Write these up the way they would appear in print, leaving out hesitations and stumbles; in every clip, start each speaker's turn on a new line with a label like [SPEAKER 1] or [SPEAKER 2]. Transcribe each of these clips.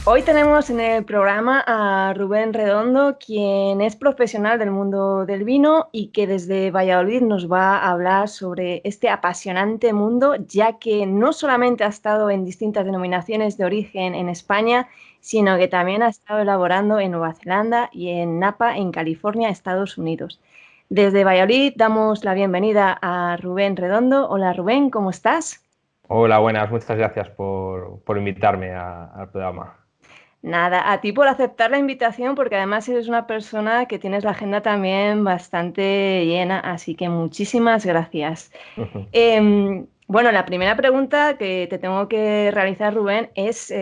[SPEAKER 1] Hoy tenemos en el programa a Rubén Redondo, quien es profesional del mundo del vino y que desde Valladolid nos va a hablar sobre este apasionante mundo, ya que no solamente ha estado en distintas denominaciones de origen en España, sino que también ha estado elaborando en Nueva Zelanda y en Napa, en California, Estados Unidos. Desde Valladolid damos la bienvenida a Rubén Redondo. Hola Rubén, ¿cómo estás?
[SPEAKER 2] Hola, buenas, muchas gracias por invitarme al programa.
[SPEAKER 1] Nada, a ti por aceptar la invitación, porque además eres una persona que tienes la agenda también bastante llena, así que muchísimas gracias. Bueno, la primera pregunta que te tengo que realizar, Rubén, es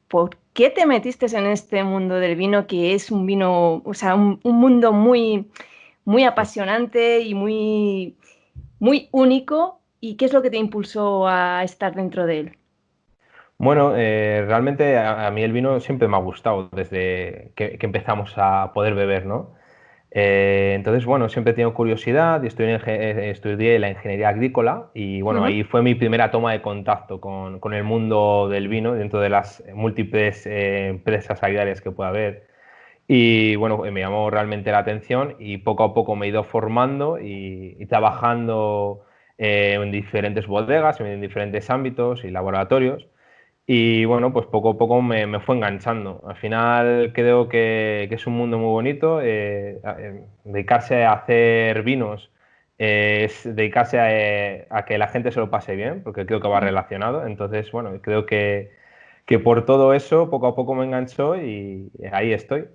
[SPEAKER 1] ¿por qué te metiste en este mundo del vino, que es un vino, o sea, un mundo muy apasionante y muy único? ¿Y qué es lo que te impulsó a estar dentro de él?
[SPEAKER 2] Bueno, realmente a mí el vino siempre me ha gustado desde que empezamos a poder beber, ¿no? Entonces, bueno, siempre he tenido curiosidad y estudié la ingeniería agrícola y, bueno,
[SPEAKER 1] Ujú.
[SPEAKER 2] ahí fue mi primera toma de contacto con el mundo del vino dentro de las múltiples empresas agrarias que puede haber. Y, bueno, me llamó realmente la atención y poco a poco me he ido formando y trabajando en diferentes bodegas, en diferentes ámbitos y laboratorios. Y bueno, pues poco a poco me fue enganchando. Al final creo que es un mundo muy bonito. Dedicarse a hacer vinos es dedicarse a que la gente se lo pase bien, porque creo que va relacionado. Entonces, bueno, creo que por todo eso poco a poco me enganchó y ahí estoy.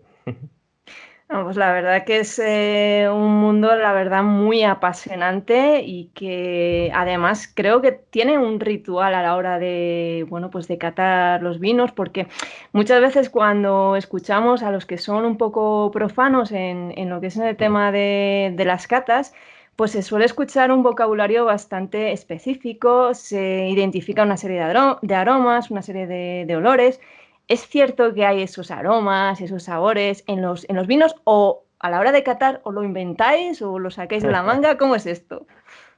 [SPEAKER 1] No, pues la verdad que es un mundo, la verdad, muy apasionante y que además creo que tiene un ritual a la hora de, bueno, pues de catar los vinos, porque muchas veces cuando escuchamos a los que son un poco profanos en lo que es el tema de las catas, pues se suele escuchar un vocabulario bastante específico, se identifica una serie de aromas, una serie de olores. ¿Es cierto que hay esos aromas, esos sabores en los vinos o a la hora de catar o lo inventáis o lo sacáis de la manga? ¿Cómo es esto?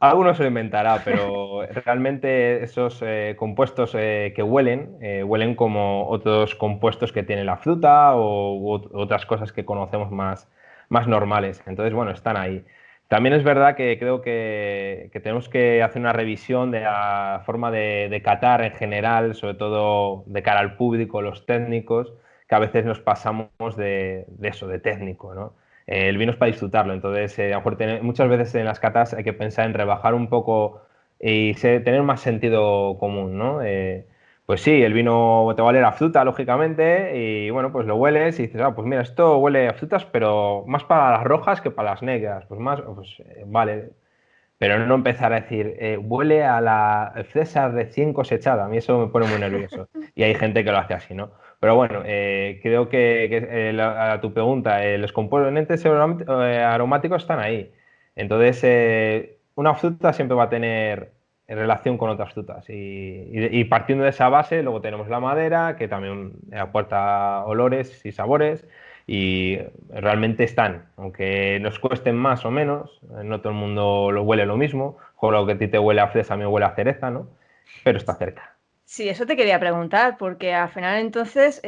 [SPEAKER 2] Alguno se lo inventará, pero realmente esos compuestos que huelen como otros compuestos que tiene la fruta o otras cosas que conocemos más normales. Entonces, bueno, están ahí. También es verdad que creo que tenemos que hacer una revisión de la forma de catar en general, sobre todo de cara al público, los técnicos, que a veces nos pasamos de eso, de técnico, ¿no? El vino es para disfrutarlo, entonces a lo mejor muchas veces en las catas hay que pensar en rebajar un poco y tener más sentido común, ¿no? Pues sí, el vino te va a oler a fruta, lógicamente, y bueno, pues lo hueles y dices, ah, pues mira, esto huele a frutas, pero más para las rojas que para las negras, pues más, pues vale, pero no empezar a decir, huele a la fresa recién cosechada. A mí eso me pone muy nervioso. Y hay gente que lo hace así, ¿no? Pero bueno, creo a tu pregunta, los componentes aromáticos están ahí. Entonces, una fruta siempre va a tener relación con otras frutas. Y partiendo de esa base, luego tenemos la madera, que también aporta olores y sabores y realmente están, aunque nos cuesten más o menos, no todo el mundo lo huele lo mismo, o lo que a ti te huele a fresa, a mí me huele a cereza, ¿no? Pero está cerca.
[SPEAKER 1] Sí, eso te quería preguntar, porque al final entonces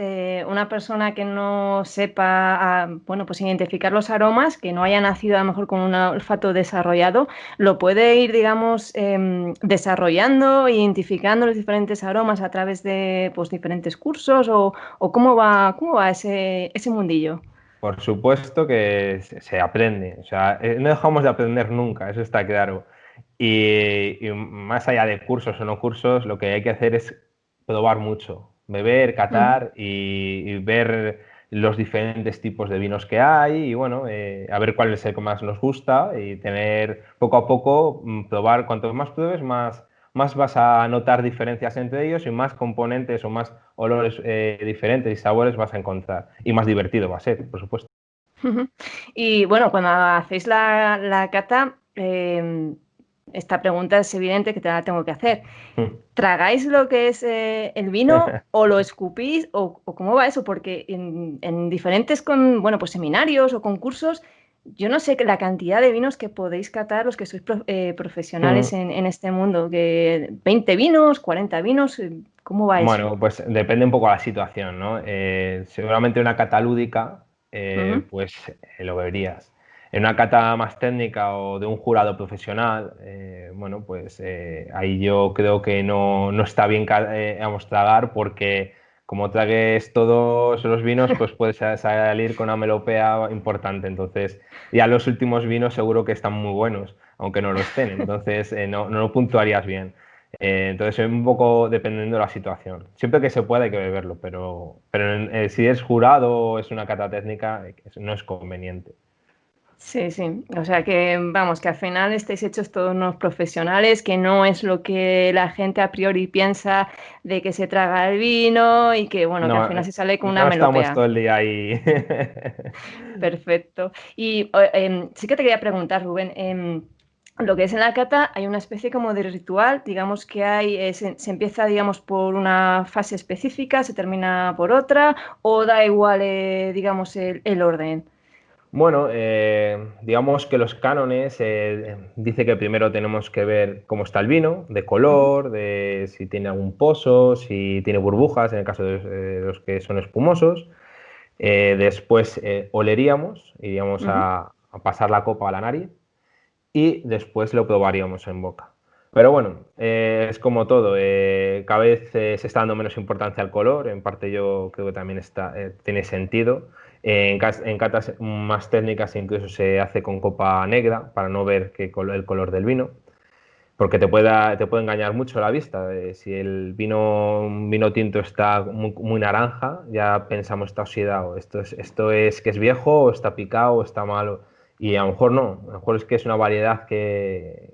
[SPEAKER 1] una persona que no sepa, bueno, pues identificar los aromas, que no haya nacido a lo mejor con un olfato desarrollado, lo puede ir, digamos, desarrollando, identificando los diferentes aromas a través de, pues, diferentes cursos o cómo va ese mundillo.
[SPEAKER 2] Por supuesto que se aprende, o sea, no dejamos de aprender nunca, eso está claro. Y más allá de cursos o no cursos, lo que hay que hacer es probar mucho, beber,
[SPEAKER 1] Ujú.
[SPEAKER 2] catar y ver los diferentes tipos de vinos que hay y bueno, a ver cuál es el que más nos gusta y tener poco a poco, probar, cuanto más pruebes, más vas a notar diferencias entre ellos y más componentes o más olores diferentes y sabores vas a encontrar. Y más divertido va a ser, por supuesto.
[SPEAKER 1] Ujú. Y bueno, cuando hacéis la cata, esta pregunta es evidente que te la tengo que hacer. ¿Tragáis lo que es el vino o lo escupís o cómo va eso? Porque en diferentes bueno, pues seminarios o concursos, yo no sé la cantidad de vinos que podéis catar los que sois profesionales en este mundo, que 20 vinos, 40 vinos, ¿Cómo va eso?
[SPEAKER 2] Bueno, pues depende un poco de la situación, ¿no? Seguramente una cata lúdica,
[SPEAKER 1] Ujú.
[SPEAKER 2] pues lo verías. En una cata más técnica o de un jurado profesional, bueno, pues ahí yo creo que no está bien vamos, tragar porque como tragues todos los vinos, pues puedes salir con una melopea importante. Entonces, ya los últimos vinos seguro que están muy buenos, aunque no lo estén. Entonces, no lo puntuarías bien. Entonces, un poco dependiendo de la situación. Siempre que se pueda hay que beberlo, pero si es jurado o es una cata técnica, no es conveniente.
[SPEAKER 1] Sí, sí. O sea que, vamos, que al final estáis hechos todos unos profesionales, que no es lo que la gente a priori piensa de que se traga el vino y que, bueno, que al
[SPEAKER 2] No,
[SPEAKER 1] final se sale con una
[SPEAKER 2] no estamos
[SPEAKER 1] melopea.
[SPEAKER 2] todo el día ahí.
[SPEAKER 1] Perfecto. Y sí que te quería preguntar, Rubén, lo que es en la cata hay una especie como de ritual, digamos que hay, se empieza, digamos, por una fase específica, se termina por otra, o da igual, digamos, el orden.
[SPEAKER 2] Bueno, digamos que los cánones dice que primero tenemos que ver cómo está el vino, de
[SPEAKER 1] Ujú,
[SPEAKER 2] color, de si tiene algún pozo, si tiene burbujas, en el caso de los que son espumosos. Después oleríamos, iríamos
[SPEAKER 1] ujú.
[SPEAKER 2] a pasar la copa a la nariz y después lo probaríamos en boca. Pero bueno, es como todo, cada vez se está dando menos importancia al color, en parte yo creo que también tiene sentido. En catas más técnicas incluso se hace con copa negra para no ver el color del vino, porque te puede engañar mucho la vista. Si un vino tinto está muy naranja, ya pensamos está oxidado, esto es que es viejo o está picado o está malo. Y a lo mejor no, a lo mejor es que es una variedad que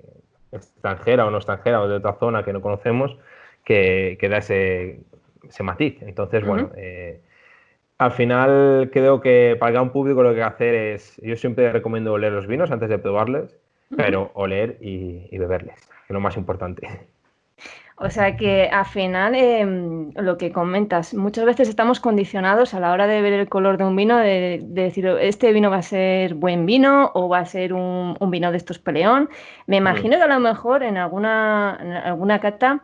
[SPEAKER 2] extranjera o no extranjera o de otra zona que no conocemos que da ese matiz. Entonces, bueno,
[SPEAKER 1] Ujú,
[SPEAKER 2] al final creo que para el gran público lo que hay que hacer es, yo siempre recomiendo oler los vinos antes de probarles,
[SPEAKER 1] ujú.
[SPEAKER 2] pero oler y beberles, que es lo más importante.
[SPEAKER 1] O sea que al final, lo que comentas, muchas veces estamos condicionados a la hora de ver el color de un vino, de decir, este vino va a ser buen vino o va a ser un vino de estos peleón. Me
[SPEAKER 2] Mm.
[SPEAKER 1] imagino que a lo mejor en alguna cata,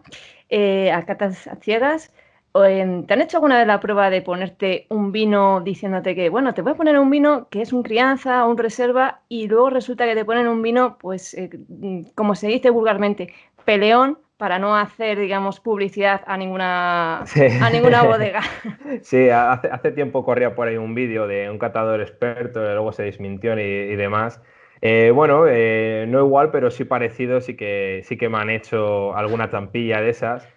[SPEAKER 1] a catas ciegas, ¿te han hecho alguna vez la prueba de ponerte un vino diciéndote que, bueno, te voy a poner un vino que es un crianza, un reserva, y luego resulta que te ponen un vino, pues, como se dice vulgarmente, peleón para no hacer, digamos, publicidad
[SPEAKER 2] Sí.
[SPEAKER 1] a ninguna bodega?
[SPEAKER 2] Sí, hace tiempo corría por ahí un vídeo de un catador experto, y luego se desmintió y demás. Bueno, no igual, pero sí parecido, sí que me han hecho alguna trampilla de esas,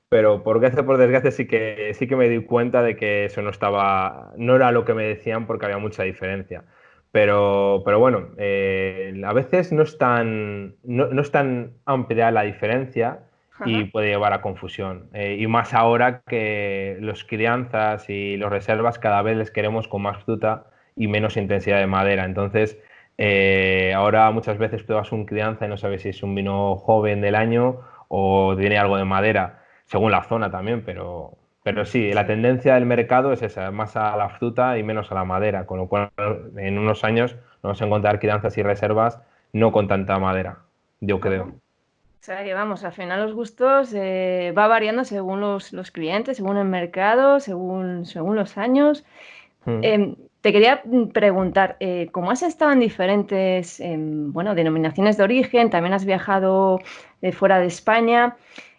[SPEAKER 2] pero por desgracia sí que me di cuenta de que eso no era lo que me decían porque había mucha diferencia. Pero bueno, a veces no es tan amplia la diferencia y
[SPEAKER 1] Ajá.
[SPEAKER 2] puede llevar a confusión. Y más ahora que los crianzas y los reservas cada vez les queremos con más fruta y menos intensidad de madera. Entonces, ahora muchas veces pruebas un crianza y no sabes si es un vino joven del año o tiene algo de madera, según la zona también, pero sí, la
[SPEAKER 1] Sí.
[SPEAKER 2] tendencia del mercado es esa, más a la fruta y menos a la madera, con lo cual en unos años vamos a encontrar crianzas y reservas no con tanta madera, yo
[SPEAKER 1] Ajá.
[SPEAKER 2] creo.
[SPEAKER 1] O sea que vamos, al final los gustos va variando según los clientes, según el mercado, según los años.
[SPEAKER 2] Mm.
[SPEAKER 1] Te quería preguntar, como has estado en diferentes, bueno, denominaciones de origen, también has viajado de fuera de España,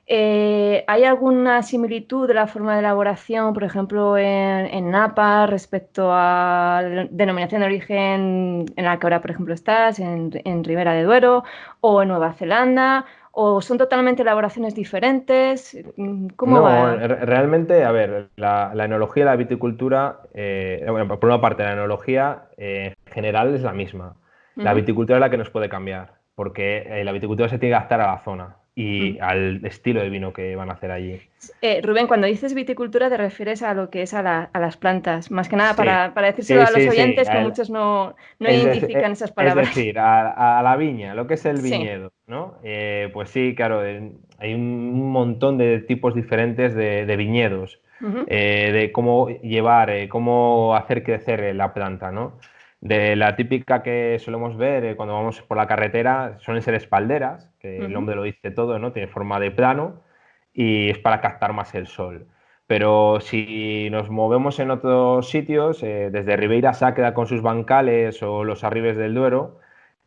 [SPEAKER 1] ¿hay alguna similitud de la forma de elaboración, por ejemplo, en Napa respecto a la denominación de origen en la que ahora, por ejemplo, estás, en Ribera de Duero o en Nueva Zelanda? ¿O son totalmente elaboraciones diferentes? ¿Cómo
[SPEAKER 2] No,
[SPEAKER 1] va?
[SPEAKER 2] realmente, a ver, la enología y la viticultura, bueno, por una parte, la enología en general es la misma. La
[SPEAKER 1] Ujú,
[SPEAKER 2] viticultura es la que nos puede cambiar, porque la viticultura se tiene que adaptar a la zona y
[SPEAKER 1] ujú.
[SPEAKER 2] al estilo de vino que van a hacer allí.
[SPEAKER 1] Rubén, cuando dices viticultura te refieres a lo que es a las plantas, más que nada
[SPEAKER 2] Sí,
[SPEAKER 1] para decírselo
[SPEAKER 2] sí,
[SPEAKER 1] a los
[SPEAKER 2] sí, sí.
[SPEAKER 1] oyentes que muchos no
[SPEAKER 2] Es,
[SPEAKER 1] identifican esas
[SPEAKER 2] es
[SPEAKER 1] palabras.
[SPEAKER 2] decir, a la viña, lo que es el
[SPEAKER 1] Sí.
[SPEAKER 2] viñedo, ¿no? Pues sí, claro, hay un montón de tipos diferentes de viñedos,
[SPEAKER 1] Ujú,
[SPEAKER 2] de cómo llevar, cómo hacer crecer la planta, ¿no? De la típica que solemos ver cuando vamos por la carretera, suelen ser espalderas, que el
[SPEAKER 1] ujú.
[SPEAKER 2] nombre lo dice todo, ¿no? Tiene forma de plano. y es para captar más el sol. Pero si nos movemos en otros sitios, desde Ribeira Sacra con sus bancales o los Arribes del Duero,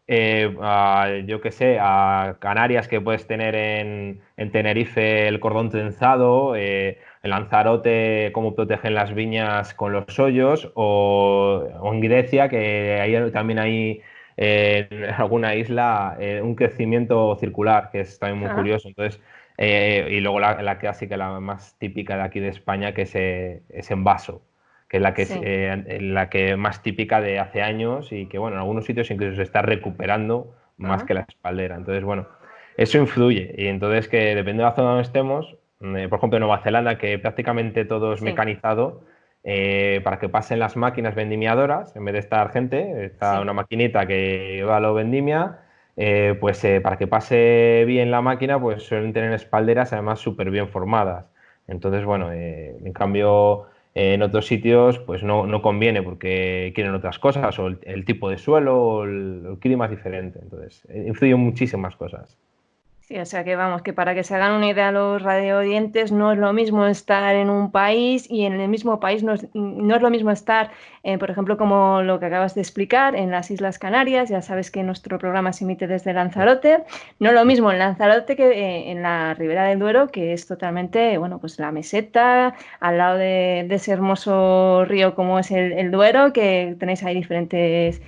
[SPEAKER 2] yo qué sé, a Canarias que puedes tener en Tenerife el cordón trenzado, en Lanzarote cómo protegen las viñas con los hoyos, o en Grecia que también hay en alguna isla un crecimiento circular que es también muy
[SPEAKER 1] Ajá.
[SPEAKER 2] curioso. Entonces, y luego la clásica, la más típica de aquí de España, que es en vaso, que es
[SPEAKER 1] Sí.
[SPEAKER 2] la que más típica de hace años y que, bueno, en algunos sitios incluso se está recuperando más
[SPEAKER 1] Ajá.
[SPEAKER 2] que la espaldera. Entonces, bueno, eso influye. Y entonces que depende de la zona donde estemos, por ejemplo, en Nueva Zelanda, que prácticamente todo es
[SPEAKER 1] Sí.
[SPEAKER 2] mecanizado, para que pasen las máquinas vendimiadoras, en vez de estar gente, está
[SPEAKER 1] Sí.
[SPEAKER 2] una maquinita que va a lo vendimia, pues para que pase bien la máquina, pues suelen tener espalderas además súper bien formadas. Entonces, bueno, en cambio, en otros sitios, pues no conviene porque quieren otras cosas, o el tipo de suelo, o el clima es diferente. Entonces, influyen muchísimas cosas.
[SPEAKER 1] Sí, o sea que vamos, que para que se hagan una idea los radioyentes, no es lo mismo estar en un país y en el mismo país no es lo mismo estar, por ejemplo, como lo que acabas de explicar, en las Islas Canarias. Ya sabes que nuestro programa se emite desde Lanzarote. No es lo mismo en Lanzarote que en la Ribera del Duero, que es totalmente, bueno, pues la meseta, al lado de ese hermoso río como es el Duero, que tenéis ahí diferentes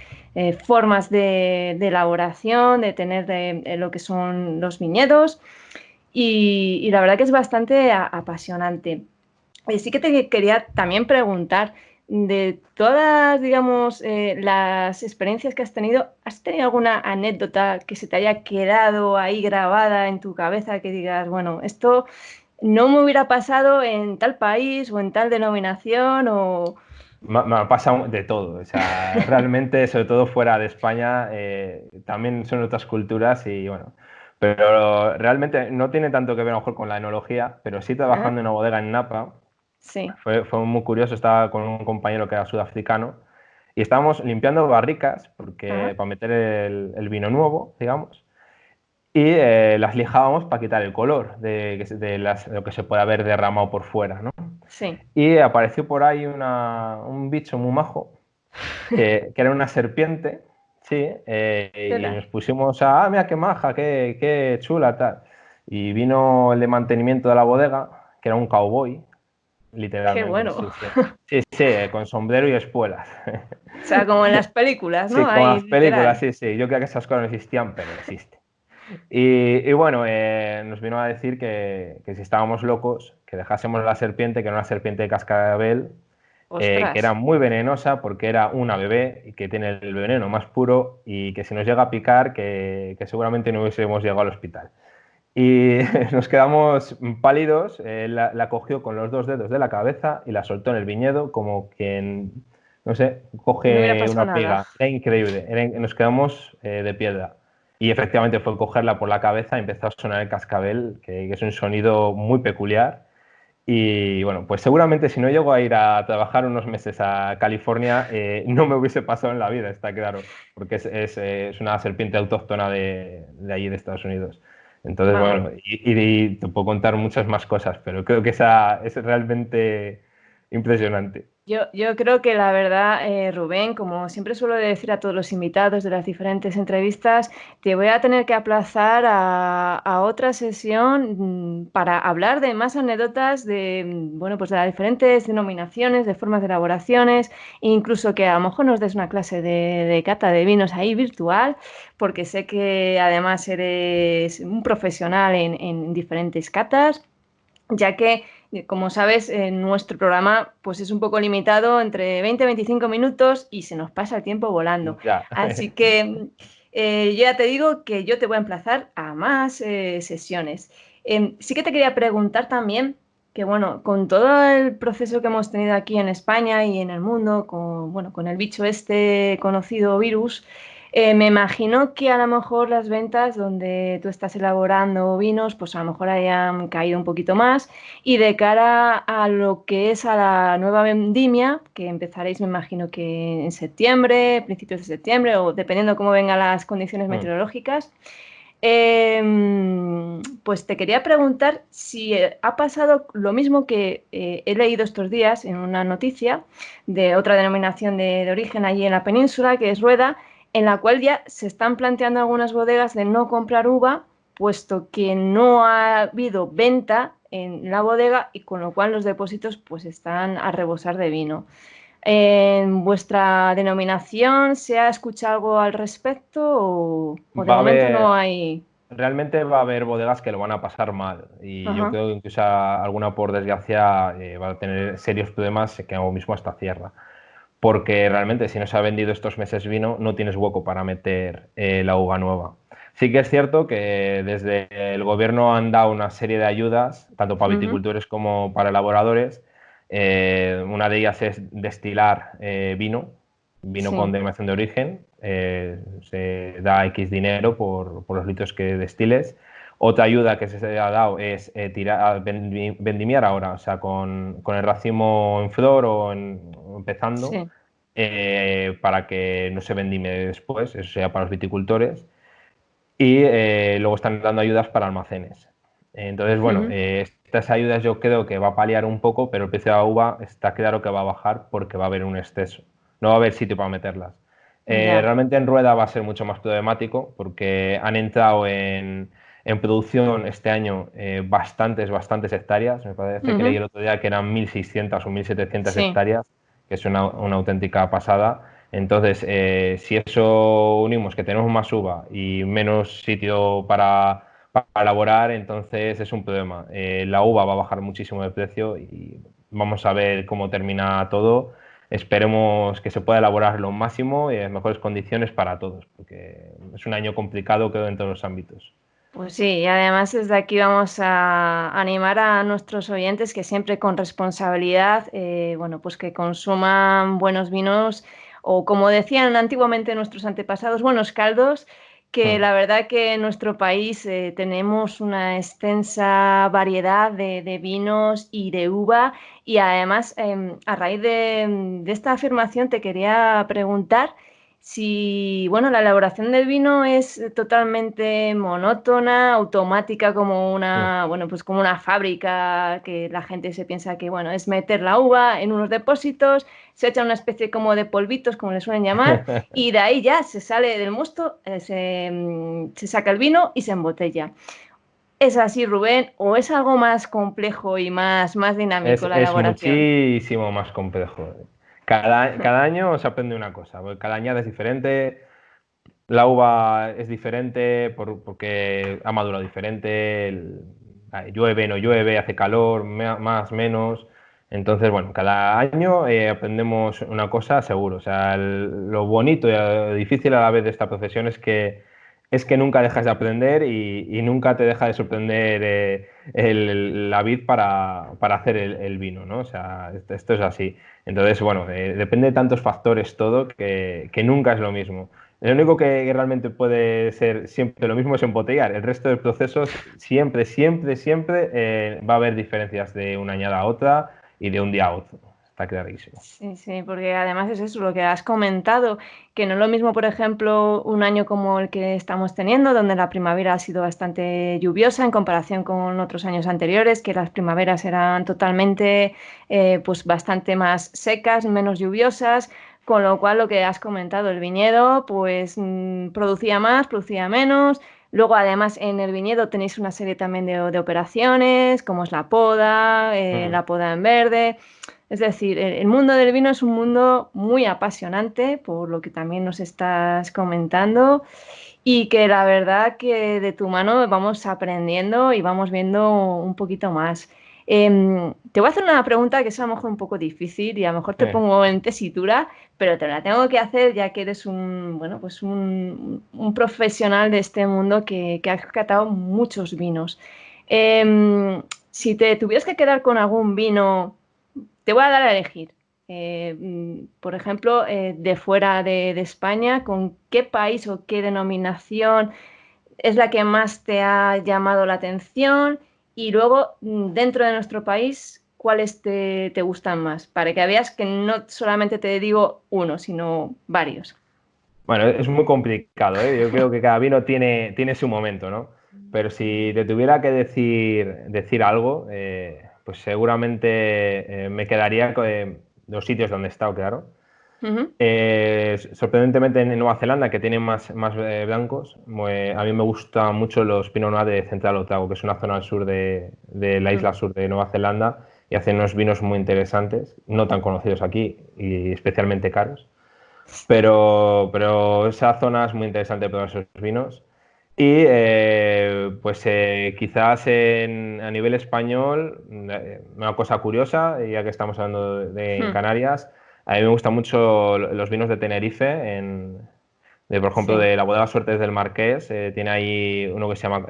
[SPEAKER 1] formas de elaboración, de tener lo que son los viñedos y la verdad que es bastante apasionante. Sí que te quería también preguntar, de todas, digamos, las experiencias que ¿has tenido alguna anécdota que se te haya quedado ahí grabada en tu cabeza que digas, bueno, esto no me hubiera pasado en tal país o en tal denominación o...
[SPEAKER 2] Me ha pasado de todo, o sea, realmente, sobre todo fuera de España, también son otras culturas y bueno, pero realmente no tiene tanto que ver a lo mejor con la enología, pero sí
[SPEAKER 1] ¿Ah?
[SPEAKER 2] trabajando en una bodega en Napa,
[SPEAKER 1] Sí.
[SPEAKER 2] fue muy curioso, estaba con un compañero que era sudafricano y estábamos limpiando barricas porque,
[SPEAKER 1] Ajá.
[SPEAKER 2] para meter el vino nuevo, digamos, y las lijábamos para quitar el color de lo que se puede haber derramado por fuera, ¿no?
[SPEAKER 1] Sí.
[SPEAKER 2] Y apareció por ahí un bicho muy majo, que era una serpiente, sí, y
[SPEAKER 1] Tela.
[SPEAKER 2] nos pusimos mira qué maja, qué chula, tal. Y vino el de mantenimiento de la bodega, que era un cowboy,
[SPEAKER 1] Qué
[SPEAKER 2] literalmente,
[SPEAKER 1] bueno.
[SPEAKER 2] sí, sí. Sí, sí, con sombrero y espuelas.
[SPEAKER 1] O sea, como en las películas, ¿no?
[SPEAKER 2] Sí, como
[SPEAKER 1] Ahí,
[SPEAKER 2] las películas,
[SPEAKER 1] literal.
[SPEAKER 2] sí, sí. Yo creo que esas cosas no existían, pero existen. Y bueno, nos vino a decir que si estábamos locos, que dejásemos la serpiente, que era una serpiente de cascabel, que
[SPEAKER 1] Ostras.
[SPEAKER 2] era muy venenosa porque era una bebé y que tiene el veneno más puro y que si nos llega a picar, que seguramente no hubiésemos llegado al hospital. Y nos quedamos pálidos, la cogió con los dos dedos de la cabeza y la soltó en el viñedo como quien, no sé,
[SPEAKER 1] No hubiera
[SPEAKER 2] coge
[SPEAKER 1] pasado
[SPEAKER 2] una
[SPEAKER 1] nada.
[SPEAKER 2] piedra. Era increíble, nos quedamos de piedra. Y efectivamente fue cogerla por la cabeza y empezó a sonar el cascabel, que es un sonido muy peculiar. Y bueno, pues seguramente si no llego a ir a trabajar unos meses a California, no me hubiese pasado en la vida, está claro, porque es una serpiente autóctona de allí de Estados Unidos. Entonces,
[SPEAKER 1] Vamos.
[SPEAKER 2] bueno, y te puedo contar muchas más cosas, pero creo que esa es realmente impresionante.
[SPEAKER 1] Yo creo que la verdad, Rubén, como siempre suelo decir a todos los invitados de las diferentes entrevistas, te voy a tener que aplazar a otra sesión para hablar de más anécdotas de, bueno, pues de las diferentes denominaciones, de formas de elaboraciones, e incluso que a lo mejor nos des una clase de cata de vinos ahí virtual, porque sé que además eres un profesional en diferentes catas ya que, como sabes, nuestro programa pues es un poco limitado entre 20 y 25 minutos y se nos pasa el tiempo volando.
[SPEAKER 2] Ya.
[SPEAKER 1] Así que yo ya te digo que yo te voy a emplazar a más sesiones. Sí que te quería preguntar también que, bueno, con todo el proceso que hemos tenido aquí en España y en el mundo, con, bueno, con el bicho este conocido virus, me imagino que a lo mejor las ventas donde tú estás elaborando vinos, pues a lo mejor hayan caído un poquito más. Y de cara a lo que es a la nueva vendimia, que empezaréis, me imagino que en septiembre, principios de septiembre, o dependiendo cómo vengan las condiciones
[SPEAKER 2] Mm.
[SPEAKER 1] meteorológicas, Pues te quería preguntar si ha pasado lo mismo que he leído estos días en una noticia de otra denominación de origen allí en la península, que es Rueda, en la cual ya se están planteando algunas bodegas de no comprar uva, puesto que no ha habido venta en la bodega y con lo cual los depósitos pues están a rebosar de vino. ¿En vuestra denominación se ha escuchado algo al respecto o de
[SPEAKER 2] Va a
[SPEAKER 1] momento no
[SPEAKER 2] haber,
[SPEAKER 1] hay?
[SPEAKER 2] realmente va a haber bodegas que lo van a pasar mal y yo
[SPEAKER 1] Ajá,
[SPEAKER 2] creo que incluso alguna por desgracia va a tener serios problemas que ahora mismo hasta cierra. Porque realmente si no se ha vendido estos meses vino, no tienes hueco para meter la uva nueva. Sí que es cierto que desde el gobierno han dado una serie de ayudas, tanto para
[SPEAKER 1] ujú,
[SPEAKER 2] viticultores como para elaboradores. Una de ellas es destilar vino con
[SPEAKER 1] sí,
[SPEAKER 2] denominación de origen. Se da X dinero por los litros que destiles. Otra ayuda que se ha dado es vendimiar ahora, o sea, con el racimo en flor o empezando,
[SPEAKER 1] sí,
[SPEAKER 2] para que no se vendime después, eso sea para los viticultores. Y luego están dando ayudas para almacenes. Entonces, bueno,
[SPEAKER 1] ujú,
[SPEAKER 2] estas ayudas yo creo que va a paliar un poco, pero el precio de la uva está claro que va a bajar porque va a haber un exceso. No va a haber sitio para meterlas.
[SPEAKER 1] ya,
[SPEAKER 2] Realmente en rueda va a ser mucho más problemático porque han entrado en producción este año bastantes hectáreas. Me parece que leí
[SPEAKER 1] ujú,
[SPEAKER 2] el otro día que eran 1.600 o 1.700
[SPEAKER 1] sí,
[SPEAKER 2] hectáreas, que es una auténtica pasada. Entonces, si eso unimos que tenemos más uva y menos sitio para elaborar, entonces es un problema. La uva va a bajar muchísimo de precio y vamos a ver cómo termina todo. Esperemos que se pueda elaborar lo máximo y en mejores condiciones para todos, porque es un año complicado, creo, en todos los ámbitos.
[SPEAKER 1] pues sí, y además desde aquí vamos a animar a nuestros oyentes que siempre con responsabilidad, bueno, pues que consuman buenos vinos o como decían antiguamente nuestros antepasados, buenos caldos, que
[SPEAKER 2] Mm.
[SPEAKER 1] la verdad que en nuestro país tenemos una extensa variedad de vinos y de uva y además a raíz de esta afirmación te quería preguntar. Si, bueno, la elaboración del vino es totalmente monótona, automática, como
[SPEAKER 2] Mm.
[SPEAKER 1] una, bueno, pues como una fábrica que la gente se piensa que, bueno, es meter la uva en unos depósitos, se echa una especie como de polvitos, como le suelen llamar, y de ahí ya se sale del mosto, se saca el vino y se embotella. ¿Es así, Rubén, o es algo más complejo y más dinámico la
[SPEAKER 2] Es
[SPEAKER 1] elaboración?
[SPEAKER 2] muchísimo más complejo. Cada año se aprende una cosa, porque cada añada es diferente. La uva es diferente porque ha madurado diferente, llueve, no llueve, hace calor, más, menos. Entonces, bueno, cada año aprendemos una cosa seguro. O sea, lo bonito y lo difícil a la vez de esta profesión es que nunca dejas de aprender y nunca te deja de sorprender la vid para hacer el vino, ¿no? O sea, esto es así. Entonces, bueno, depende de tantos factores todo que nunca es lo mismo. Lo único que realmente puede ser siempre lo mismo es embotellar. El resto de procesos siempre va a haber diferencias de una añada a otra y de un día a otro. Está clarísimo.
[SPEAKER 1] Sí, sí, porque además es eso lo que has comentado, que no es lo mismo, por ejemplo, un año como el que estamos teniendo, donde la primavera ha sido bastante lluviosa en comparación con otros años anteriores, que las primaveras eran totalmente, pues bastante más secas, menos lluviosas, con lo cual lo que has comentado, el viñedo, pues producía más, producía menos. Luego, además, en el viñedo tenéis una serie también de operaciones, como es
[SPEAKER 2] Mm.
[SPEAKER 1] la poda en verde. Es decir, el mundo del vino es un mundo muy apasionante, por lo que también nos estás comentando, y que la verdad que de tu mano vamos aprendiendo y vamos viendo un poquito más. Te voy a hacer una pregunta que es a lo mejor un poco difícil y a lo mejor te
[SPEAKER 2] Eh,
[SPEAKER 1] pongo en tesitura, pero te la tengo que hacer ya que eres un, bueno, pues un profesional de este mundo que has catado muchos vinos. Si te tuvieras que quedar con algún vino te voy a dar a elegir. Por ejemplo, de fuera de España, ¿con qué país o qué denominación es la que más te ha llamado la atención? Y luego, dentro de nuestro país, ¿cuáles te gustan más? Para que veas que no solamente te digo uno, sino varios.
[SPEAKER 2] Bueno, es muy complicado, ¿eh? Yo creo que cada vino tiene su momento, ¿no? Pero si te tuviera que decir algo, pues seguramente me quedaría con los sitios donde he estado, claro.
[SPEAKER 1] Ujú.
[SPEAKER 2] Sorprendentemente en Nueva Zelanda, que tienen más blancos, a mí me gustan mucho los Pinot Noir de Central Otago, que es una zona al sur de la isla sur de Nueva Zelanda, y hacen unos vinos muy interesantes, no tan conocidos aquí y especialmente caros. Pero esa zona es muy interesante para esos vinos. Y quizás a nivel español, una cosa curiosa, ya que estamos hablando en
[SPEAKER 1] Mm.
[SPEAKER 2] Canarias, a mí me gustan mucho los vinos de Tenerife, por ejemplo,
[SPEAKER 1] Sí.
[SPEAKER 2] de la bodega Suertes del Marqués, tiene ahí uno que se llama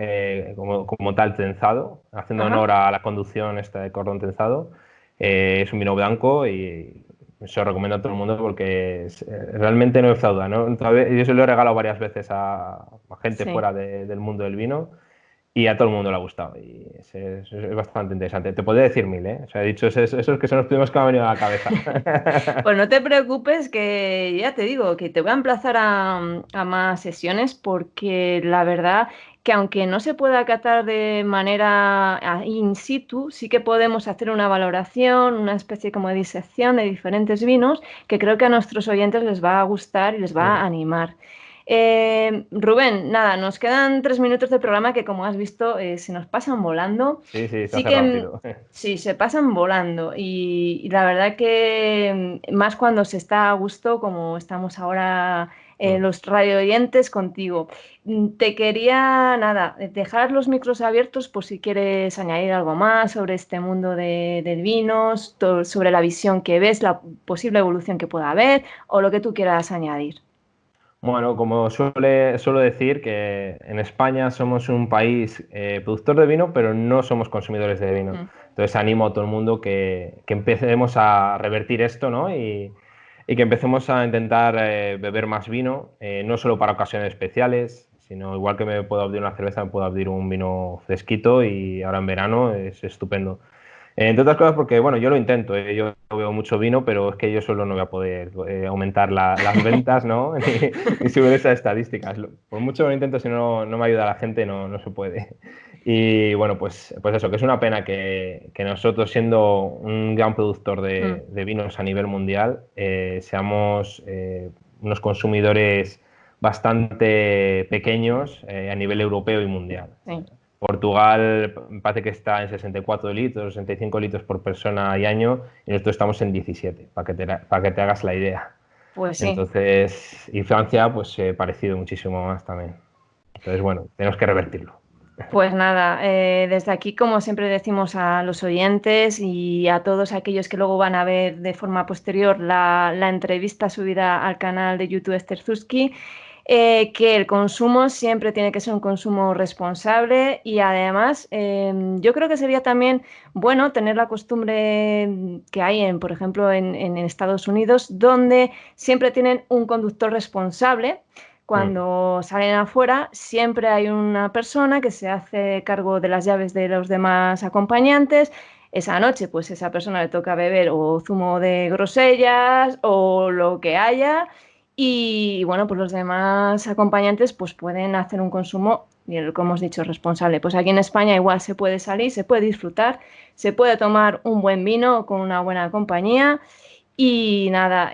[SPEAKER 2] como tal trenzado, haciendo
[SPEAKER 1] Ajá.
[SPEAKER 2] honor a la conducción esta de cordón trenzado. Es un vino blanco y se lo recomiendo a todo el mundo porque realmente no defrauda, ¿no? Yo se lo he regalado varias veces a gente
[SPEAKER 1] Sí.
[SPEAKER 2] fuera del mundo del vino y a todo el mundo le ha gustado. Y es bastante interesante. Te podría decir mil, ¿eh? O sea, he dicho esos que son los primeros que me han venido a la cabeza.
[SPEAKER 1] Pues no te preocupes, que ya te digo que te voy a emplazar a más sesiones, porque la verdad que aunque no se pueda catar de manera in situ, sí que podemos hacer una valoración, una especie como de disección de diferentes vinos que creo que a nuestros oyentes les va a gustar y les va a animar. Rubén, nada, nos quedan 3 minutos del programa que, como has visto, se nos pasan volando.
[SPEAKER 2] Sí, sí, se
[SPEAKER 1] Sí
[SPEAKER 2] hace
[SPEAKER 1] que
[SPEAKER 2] rápido.
[SPEAKER 1] sí, se pasan volando, y la verdad que más cuando se está a gusto, como estamos ahora los radio oyentes contigo. Te quería, nada, dejar los micros abiertos por si quieres añadir algo más sobre este mundo del vino, sobre la visión que ves, la posible evolución que pueda haber o lo que tú quieras añadir.
[SPEAKER 2] Bueno, como suelo decir, que en España somos un país productor de vino, pero no somos consumidores de vino.
[SPEAKER 1] Mm.
[SPEAKER 2] Entonces animo a todo el mundo que empecemos a revertir esto, ¿no? Y que empecemos a intentar beber más vino, no solo para ocasiones especiales, sino igual que me puedo abrir una cerveza, me puedo abrir un vino fresquito y ahora en verano es estupendo. Entre otras cosas porque, bueno, yo lo intento, yo veo mucho vino, pero es que yo solo no voy a poder aumentar las ventas, ¿no? Ni subir esas estadísticas. Por mucho que lo intento, si no me ayuda la gente, no se puede. Y bueno, pues eso, que es una pena que nosotros, siendo un gran productor
[SPEAKER 1] Mm.
[SPEAKER 2] de vinos a nivel mundial, seamos unos consumidores bastante pequeños a nivel europeo y mundial.
[SPEAKER 1] Sí.
[SPEAKER 2] Portugal me parece que está en 64 litros, 65 litros por persona y año, y nosotros estamos en 17, para que te hagas la idea.
[SPEAKER 1] Pues sí.
[SPEAKER 2] Entonces, y Francia, pues parecido muchísimo más también. Entonces, bueno, tenemos que revertirlo.
[SPEAKER 1] Pues nada, desde aquí, como siempre decimos a los oyentes y a todos aquellos que luego van a ver de forma posterior la entrevista subida al canal de YouTube Esther Zuski, que el consumo siempre tiene que ser un consumo responsable, y además yo creo que sería también bueno tener la costumbre que hay por ejemplo, en Estados Unidos, donde siempre tienen un conductor responsable.
[SPEAKER 2] Mm.
[SPEAKER 1] Cuando salen afuera, siempre hay una persona que se hace cargo de las llaves de los demás acompañantes. Esa noche, pues esa persona le toca beber o zumo de grosellas o lo que haya. Y bueno, pues los demás acompañantes pues pueden hacer un consumo, como hemos dicho, responsable. Pues aquí en España igual se puede salir, se puede disfrutar, se puede tomar un buen vino con una buena compañía. Y nada,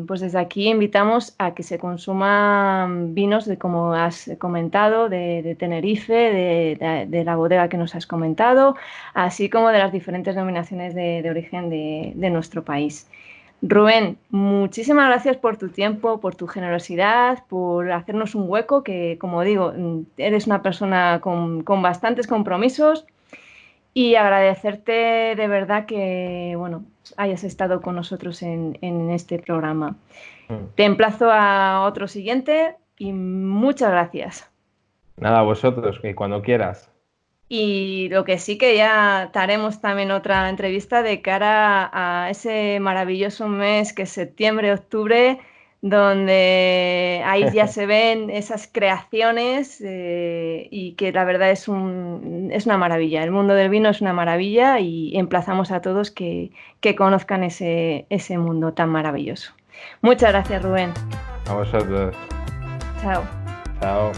[SPEAKER 1] pues desde aquí invitamos a que se consuman vinos de, como has comentado, de Tenerife, de la bodega que nos has comentado, así como de las diferentes denominaciones de origen de nuestro país. Rubén, muchísimas gracias por tu tiempo, por tu generosidad, por hacernos un hueco, que como digo, eres una persona con bastantes compromisos, y agradecerte de verdad que, bueno, hayas estado con nosotros en este programa.
[SPEAKER 2] Mm.
[SPEAKER 1] Te emplazo a otro siguiente y muchas gracias.
[SPEAKER 2] Nada, vosotros, que cuando quieras.
[SPEAKER 1] Y lo que sí, que ya te haremos también otra entrevista de cara a ese maravilloso mes que es septiembre, octubre, donde ahí ya se ven esas creaciones, y que la verdad es una maravilla. El mundo del vino es una maravilla, y emplazamos a todos que conozcan ese mundo tan maravilloso. Muchas gracias, Rubén.
[SPEAKER 2] A vosotros.
[SPEAKER 1] Chao.
[SPEAKER 2] Chao.